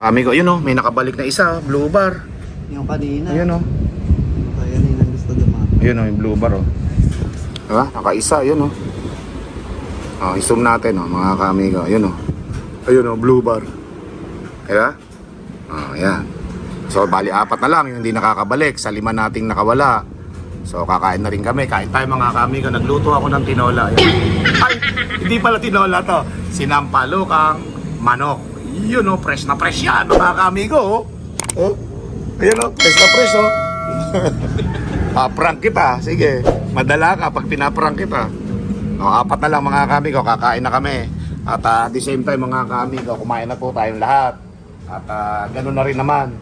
Amigo, yun may nakabalik na isa, blue bar. Yung kanina. Ayun Kaya nila gusto dumami. Ayun yung blue bar Diba? Nakaisa, yun i-zoom natin mga ka-amigo. Ayun Ayun blue bar. Diba? Ayan. So, bali apat na lang yung hindi nakakabalik sa 5 nating nakawala. So, kakain na rin kami. Kain tayo mga ka-amigo. Nagluto ako ng tinola. Ayan. Ay, hindi pala tinola to. Sinampalukang manok. Yun fresh na fresh yan mga ka-amigo. Ayun fresh na fresh prank kita, sige. Madala ka pag pinaprank kita. Apat na lang mga ka-amigo, kakain na kami. At at the same time mga ka-amigo, kumain na po tayong lahat. At ganun na rin naman,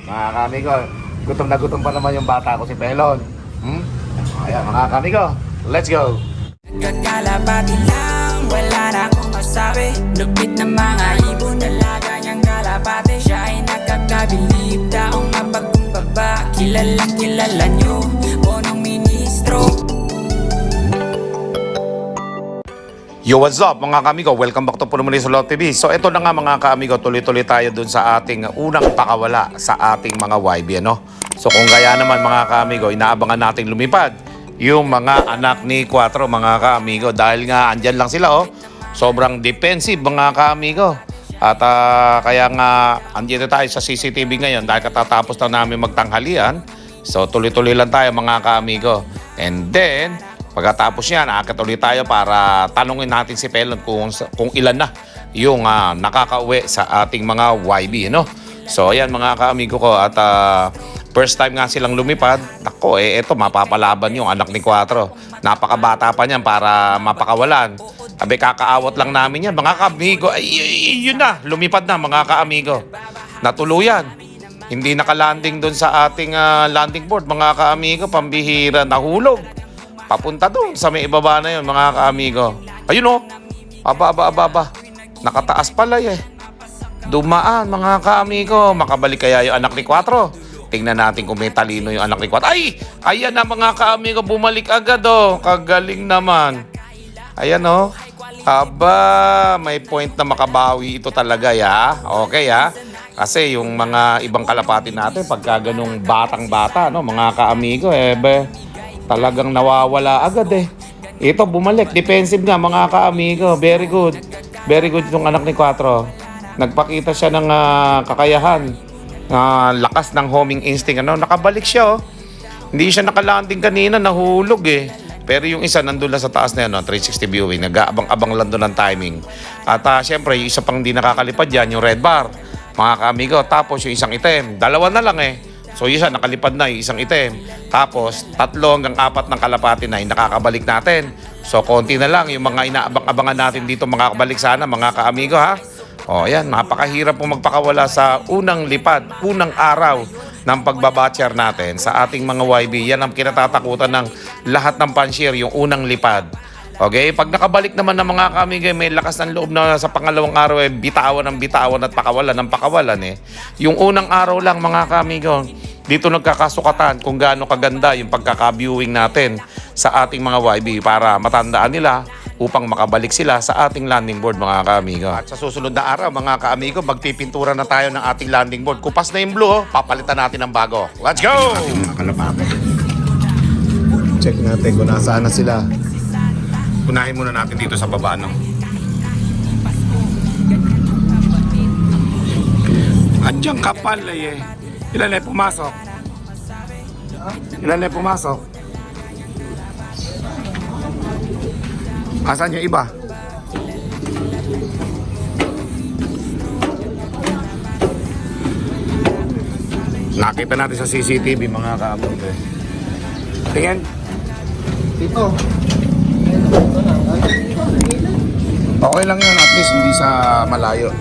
mga ka-amigo. Gutom na gutom pa naman yung bata ko si Pelon. Ayan mga ka-amigo, let's go. Nagkakalapati lang, wala na akong masabi. Lupit na mga ibon, dalaga niyang kalapati. Siya ay nakakabilib, taong mapagkumbaba. Kilalang kilala niyo, bonong ministro. Yo, what's up mga ka-amigo? Welcome back to Puno Muli sa Lolo TV. So ito na nga mga ka-amigo, tuloy-tuloy tayo dun sa ating unang pakawala sa ating mga YB, So kung gaya naman mga ka-amigo, inaabangan nating lumipad yung mga anak ni Cuatro mga ka-amigo. Dahil nga andyan lang sila sobrang defensive mga ka-amigo. At kaya nga andito tayo sa CCTV ngayon dahil katatapos na namin magtanghalian. So tuloy-tuloy lang tayo mga ka-amigo. And then pagkatapos yan, akatuloy tayo para tanungin natin si Pelon kung ilan na yung nakakauwi sa ating mga YB, So ayan mga ka-amigo ko at first time nga silang lumipad. Ako eto mapapalaban yung anak ni Cuatro. Napakabata pa niyan para mapakawalan. Sabi kakaawat lang namin yan mga ka-amigo. Ay, yun na, lumipad na mga ka-amigo. Natuluyan. Hindi nakalanding doon sa ating landing board mga ka-amigo. Pambihira, nahulog. Papunta doon sa may ibaba na yun mga ka-amigo. Ayun aba. Nakataas pala Dumaan mga ka-amigo. Makabalik kaya yung anak ni Cuatro. Tingnan natin kung may talino yung anak ni Cuatro. Ay! Ayan na mga ka-amigo. Bumalik agad Kagaling naman. Ayan Aba, may point na makabawi ito talaga Okay Kasi yung mga ibang kalapati natin pagka ganung batang-bata mga ka-amigo talagang nawawala agad Ito bumalik, defensive nga mga ka-amigo. Very good. Very good itong anak ni Cuatro. Nagpakita siya ng kakayahan. Lakas ng homing instinct nakabalik siya Hindi siya nakalanding kanina, nahulog Pero yung isa nandun lang sa taas na 360 viewing, nag-aabang-abang lang doon ng timing. At syempre, yung isa pang hindi nakakalipad yan, yung red bar, mga ka-amigo. Tapos yung isang itim, dalawa na lang So yung isa nakalipad na, yung isang itim. Tapos 3 hanggang 4 ng kalapati na yung nakakabalik natin. So konti na lang yung mga inaabang-abangan natin dito makakabalik sana, mga ka-amigo ayan, napakahirap po magpakawala sa unang lipad, unang araw ng pagbabatcher natin sa ating mga YB. Yan ang kinatatakutan ng lahat ng panshare, yung unang lipad. Okay? Pag nakabalik naman ng mga ka-amigo, may lakas ng loob na sa pangalawang araw bitawan ng bitawan at pakawalan ng pakawalan Yung unang araw lang mga ka-amigo, dito nagkakasukatan kung gaano kaganda yung pagkaka-viewing natin sa ating mga YB para matandaan nila upang makabalik sila sa ating landing board mga ka-amigo. At sa susunod na araw mga ka-amigo, magpipintura na tayo ng ating landing board. Kupas na yung blue, papalitan natin ng bago. Let's go! Check natin kung nasaan na sila. Unahin muna natin dito sa baba Andiyan kapal Ilan na pumasok? Ilan na pumasok? Asan yung iba? Nakita natin sa CCTV mga ka-amigo. Tingin. Dito. Okay lang yun, at least hindi sa malayo.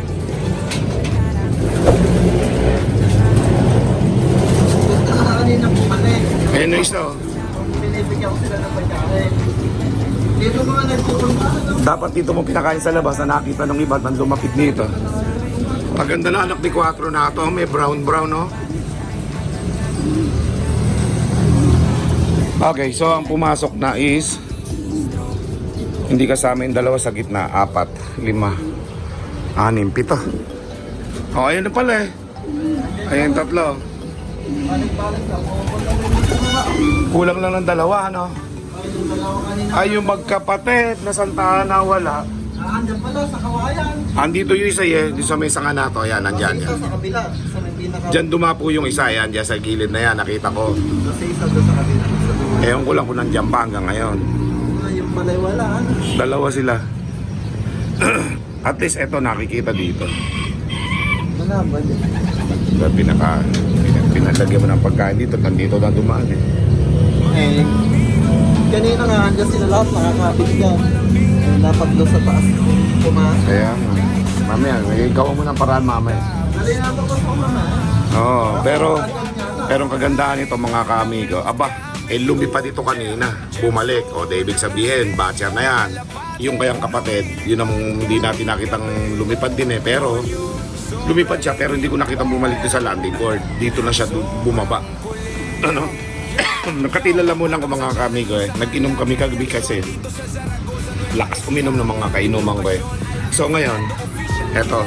Kanina bumalik. Ayun yung isa Binibigyan ko sila ng pagkain. Dito mga nagpupunta Dapat dito mo pinakain sa labas na nakita ng iba at lumapit dito. Paganda na anak ni Cuatro na ito. May brown Okay, so ang pumasok na is hindi kasama yung dalawa sa gitna, 4, 5, 6, 7. Oh, ayun na pala eh. Ayun, tatlo. Balik-balik lang. Pupunta din dito mga. Kulang lang ng dalawa, no? Ay, yung dalawa kanina. Ay, yung magkapatid na Santa Ana wala. Andyan pala sa kawayan. Andito yung isa eh, di sa may sanga na to. Ayan, nandyan Kasi yan. isa sa kabila. Sa may pinaka. Diyan dumapo yung isa, yan, dyan sa gilid na yan, nakita ko. Kasi isa doon sa kabila. Sa dulo. Ewan ko lang kung nandyan pa hanggang ngayon. Yung pala wala. Ano? Dalawa sila. At least eto nakikita dito. Wala, pwede. Sa pinalagyan mo ng pagkain dito, nandito na dumaan eh. Eh, kanina nga andyan sila lahat nakakapit ka. Eh, dapat doon sa taas pumasok. Kaya nga. Mamaya, gawa mo ng paraan mamaya. Dali na ako pa mama. Oo, pero ang kagandahan nito mga kaamigo, aba, lumipad ito kanina, bumalik. O, di ibig sabihin, batcher na yan. Yung kayang kapatid, yun ang hindi natin nakitang lumipad din eh. Pero, lumipad siya, pero hindi ko nakitang bumalik doon sa landing board. Dito na siya bumaba. Ano? Nakatilala mo lang ko mga kaamigo eh. Nag-inom kami kagabi kasi lakas uminom ng mga kainuman ko eh. So ngayon, eto,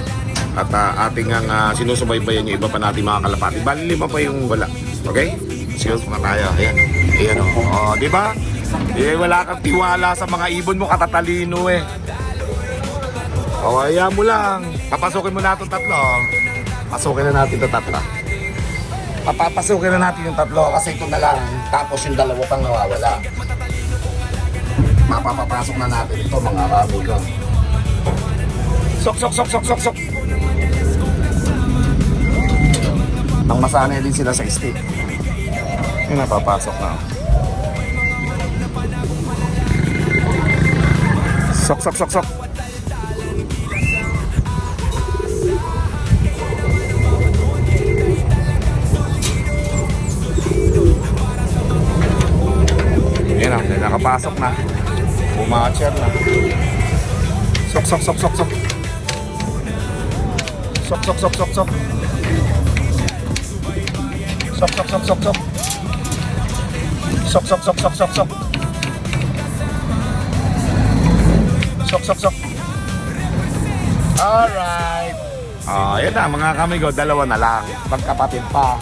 at ating ang sinusubaybayan yung iba pa natin mga kalapati. Bali 5 pa yung wala. Okay? Sige, mga tayo. Ayan. Ayan o. Oh, di ba? Eh, wala kang tiwala sa mga ibon mo, katatalino eh. O, ayan mo lang. Papasukin mo na itong tatlo. Pasukin na natin itong tatlo. Papapasukin na natin yung tatlo kasi ito na lang. Tapos yung dalawa pang nawawala. Mapapapasok na natin ito mga kabugo. Sok, sok, sok, sok, sok, sok. Nang masanay din sila sa stick. Yung napapasok na. Sok, sok, sok, sok. Yan na, nakapasok na. Bumatcher na. Sok, sok, sok, sok, sok. Sok, sok, sok, sok, sok. Sok, sok, sok, sok, sok. Sok, sok, sok, sok, sok, sok. Sok, sok, sok. Alright. Yan na mga kamigo, dalawa na lang. Magkapatid pa.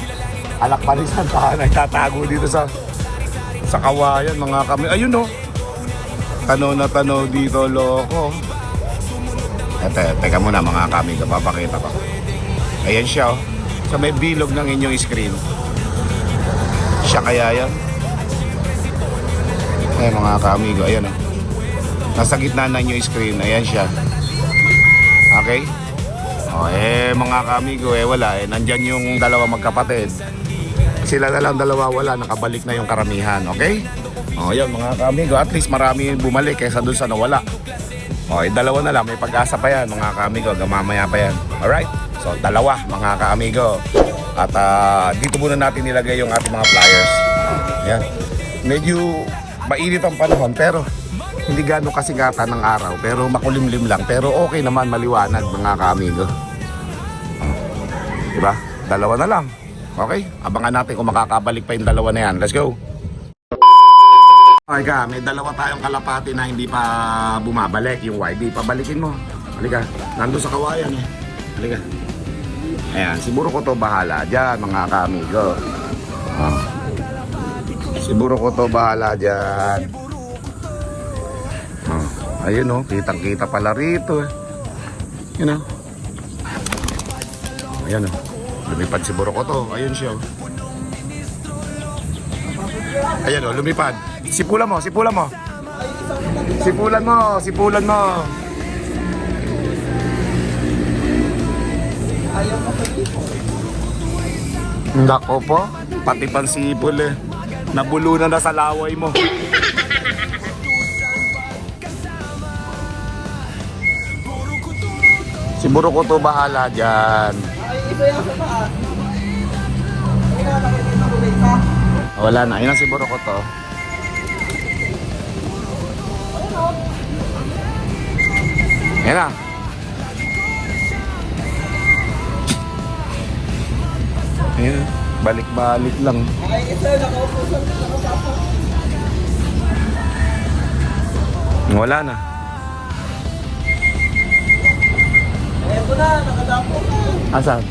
Alak pa rin Santa Ana, nagtatago dito sa kawayan mga kami. Ayun oh. Tanaw na tanaw dito, loko. Teka muna mga kamigo, papakita ko. Ayan siya oh. Sa may bilog ng inyong screen. Siya kaya yan? Ayan mga kamigo, ayan oh. Nasa gitna na inyong screen, ayan siya. Okay? O mga kamigo, wala eh. Nandyan yung dalawa magkapatid. Sila na lang dalawa wala, nakabalik na yung karamihan, okay? O yan mga kamigo, at least marami bumalik kaysa dun sa nawala. O dalawa na lang, may pag-asa pa yan mga kamigo, gamamaya pa yan. Alright? So dalawa mga kamigo. At dito muna natin nilagay yung ating mga flyers. Yan. Medyo mainit ang panahon pero hindi gano'ng kasigatan ng araw. Pero makulimlim lang. Pero okay naman, maliwanag mga kamigo. Diba? Dalawa na lang. Okay? Abangan natin kung makakabalik pa yung dalawa na yan. Let's go! Okay ka, may dalawa tayong kalapati na hindi pa bumabalik. Yung YB, pabalikin mo. Halika, nandun sa kawayan eh. Halika. Ayan, siguro ko to bahala dyan mga kamigo. Siguro ko to bahala dyan. Ayun oh, kitang-kita pala rito eh. Yun oh. Ayan oh. Lumipad si Borokoto. Ayun siya oh. Ayan oh, lumipad. Sipulan mo, sipulan mo. Sipulan mo, sipulan mo. Ayaw ka pa dito. Nako po, pati pansipol eh. Nabulunan na sa laway mo. Siguro ko to bahala dyan. Ay, iba yan sa paa. Ay, nakakita ko ba isa? Wala na, yun ang siguro ko to. Yan na. Ayan, balik-balik lang. Ay, isa nakaupo sa nakasapa. Wala na. Eto na, nakadapo na. Asan?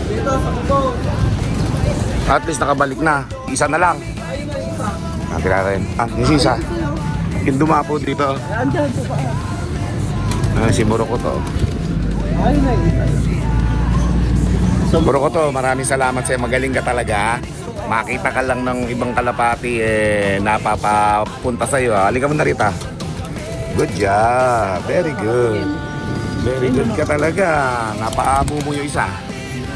Dito, sa kubo. At least nakabalik na. Isa na lang. Ayun na isa. Natin natin. Yung isa. Yung dumapo dito. Andyan, sa paa. Si Burokoto. Ayun na isa. Burokoto, maraming salamat sa'yo. Magaling ka talaga. Makita ka lang ng ibang kalapati napapapunta sa'yo. Halika mo na rito. Good job. Very good. Very good ka talaga. Napaamo mo yung isa.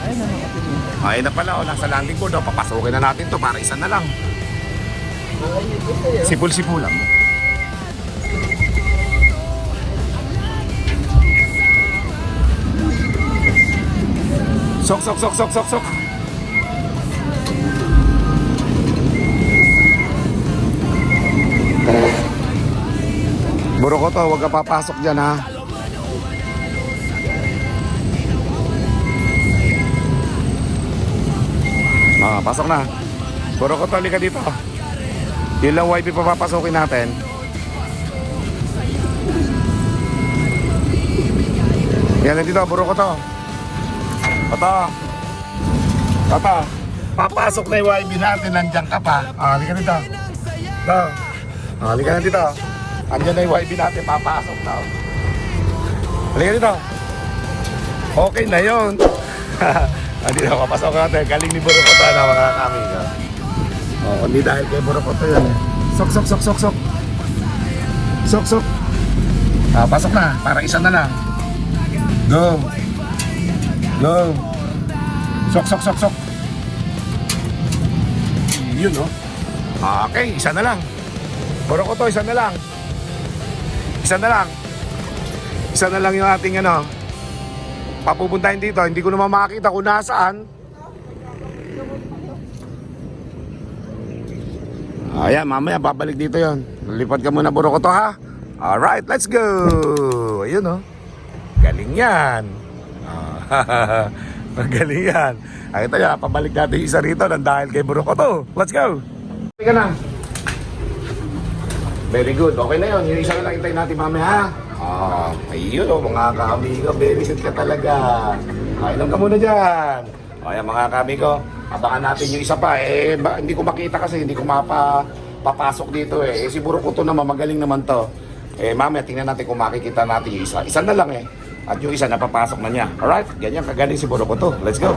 Ayun na mga kapatid. Ayun na pala, nasa landing board. Papasukin na natin to para isa na lang. Ayun ito sa'yo. Sipul-sipulan mo. Sok, sok, sok, sok, sok, sok. Burokoto, huwag ka papasok dyan ha. Pasok na. Burokoto, halika dito. Yun lang wifi pa papasokin natin. Yan na dito, Burokoto. Tata, papasok na yung wifi natin, nandiyan ka pa. Halika dito. Halika na dito. Andiyan na yung wifi natin, papasok na. Halika dito. Okay na yun. Hindi na papasok natin. Galing ni Burokoto na mga kamiga. Hindi dahil kay Burokoto yun. Sok, sok, sok, sok, sok. Sok, sok. Pasok na, para isa na lang. Go. Go. Sok, sok, sok, sok. Yun, no? Okay, isa na lang. Burokoto, isa na lang. Isa na lang. Isa na lang yung ating papupuntahin dito. Hindi ko naman makakita kung nasaan. Ayan, mamaya babalik dito yon. Lipad ka muna, Burokoto, ha? Alright, let's go. Ayun, no? Galing yan. Magaling yan. Ay, ito yan, pabalik natin yung isa rito nang dahil kay Burokoto. Let's go. Sige na. Very good. Okay na yun. Yung isa na lang hintayin natin mamaya, ha? Ayun, mga kaamigo. Very good ka talaga. Inom ka muna dyan. Ayan, mga kaamigo. Abangan natin yung isa pa. Hindi ko makita kasi hindi ko papasok dito si Burokoto naman, magaling naman to. Mamaya tingnan natin kung makikita natin yung isa. Isa na lang At yung isa napapasok na niya. Alright, ganyan kagaling si Burokoto. Let's go.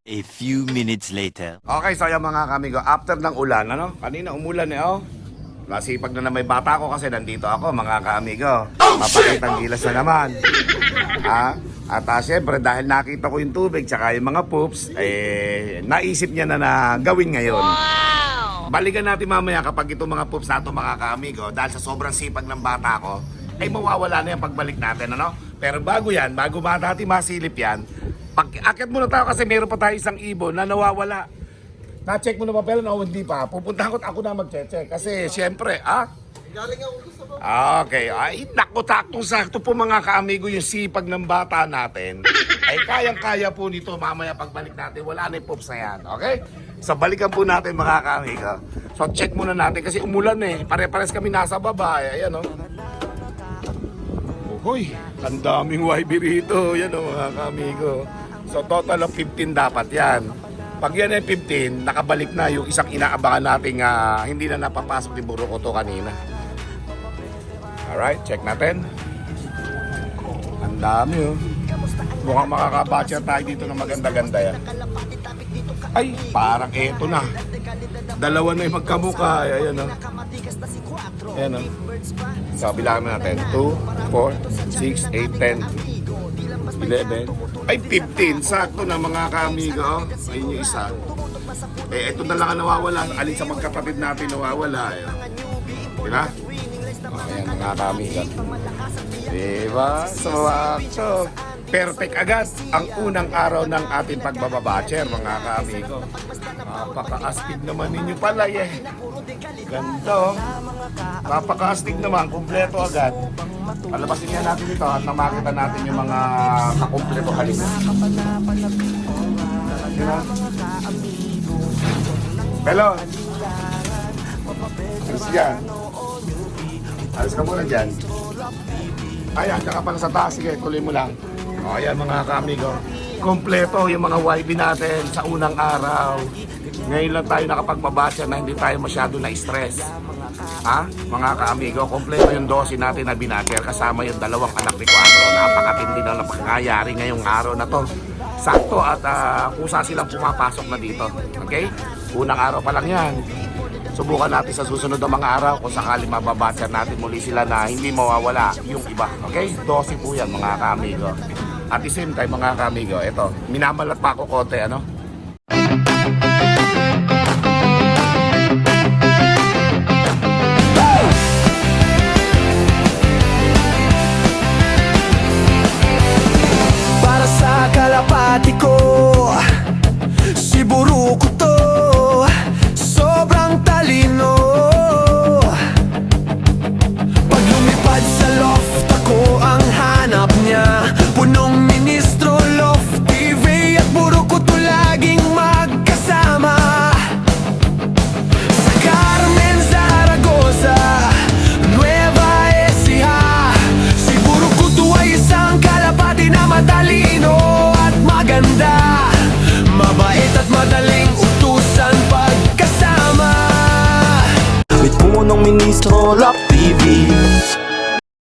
A few minutes later. Okay, so yung mga kamigo, after ng ulan, kanina umulan Nasipag na may bata ko kasi nandito ako, mga kaamigo. Mapakitang gilas na naman. At syempre, dahil nakita ko yung tubig tsaka yung mga poops, naisip niya na gawin ngayon. Wow! Balikan natin mamaya kapag itong mga poops na ito, mga kaamigo, dahil sa sobrang sipag ng bata ko, ay mawawala na yung pagbalik natin, Pero bago yan, bago natin masilip yan, pag-akit muna tayo kasi meron pa tayo isang ibon na nawawala. Na-check mo na ba pero hindi pa. Pupuntahan ko at ako na mag-check. Kasi siyempre, Galing ako gusto mo. Okay. Ay, naku, taktong-sakto po mga kaamigo yung sipag ng bata natin. Ay, kayang-kaya po nito mamaya pagbalik natin. Wala na yung poops na yan. Okay? So, balikan po natin mga kaamigo. So, check muna natin kasi umulan Pare-pares kami nasa baba. Ayan, Hoy, ang daming YB rito. Yan, mga kaamigo. So, total of 15 dapat yan. Pag yan ay 15, nakabalik na yung isang inaabangan nating hindi na napapasok ni Burokoto kanina. Alright, check natin. Ang dami Mukhang makakabatcher tayo dito ng maganda-ganda yan. Ay, parang eto na. Dalawa na yung magkamukha. Ayan Ayan So, bilangin natin. 2, 4, 6, 8, 10. 11. Ay, 15. Sakto na mga kaamigo. Ayun yung isa. Ito na lang ang nawawala. Alin sa magkapatid natin nawawala. Diba? Ayan mga kaamigo. Diba? So, perfect agad ang unang araw ng ating pagbababatcher, mga kaamigo. Napaka-astig naman ninyo pala Ganto. Napaka-astig naman. Kumpleto agad. Palabasin nga natin ito at makita natin yung mga kakumpleto halina. Hello. Alis dyan. Alis ka muna dyan. Ayan, tsaka pala sa taas. Sige, tuloy mo lang. O, ayan mga kaamigo. Kompleto yung mga YB natin sa unang araw. Ngayon lang tayo nakapagpabasya na hindi tayo masyado na-stress. Ha? Mga kaamigo, kompleto yung dosi natin na binatcher kasama yung dalawang anak ni Quatro. Napakatindi na napakayari ngayong araw na to. Sakto at kusa silang pumapasok na dito. Okay? Unang araw pa lang yan. Subukan natin sa susunod na mga araw kung sakali mababatcher natin muli sila na hindi mawawala yung iba. Okay? Dosi po yan mga kaamigo. At the same time mga kaamigo, ito, minamalat pa ako konti, ano? Para sa kalapati ko, si Buruko to, sobrang talino. Pag lumipad sa loft ako ang hanap niya, punong ministro, loft TV at Buruko to laging magkasama. Sa Carmen, Zaragoza, Nueva Ecija, si Buruko to ay isang kalapati na matalino at maganda, mabait at madaling utusan pagkasama. With punong ministro, lock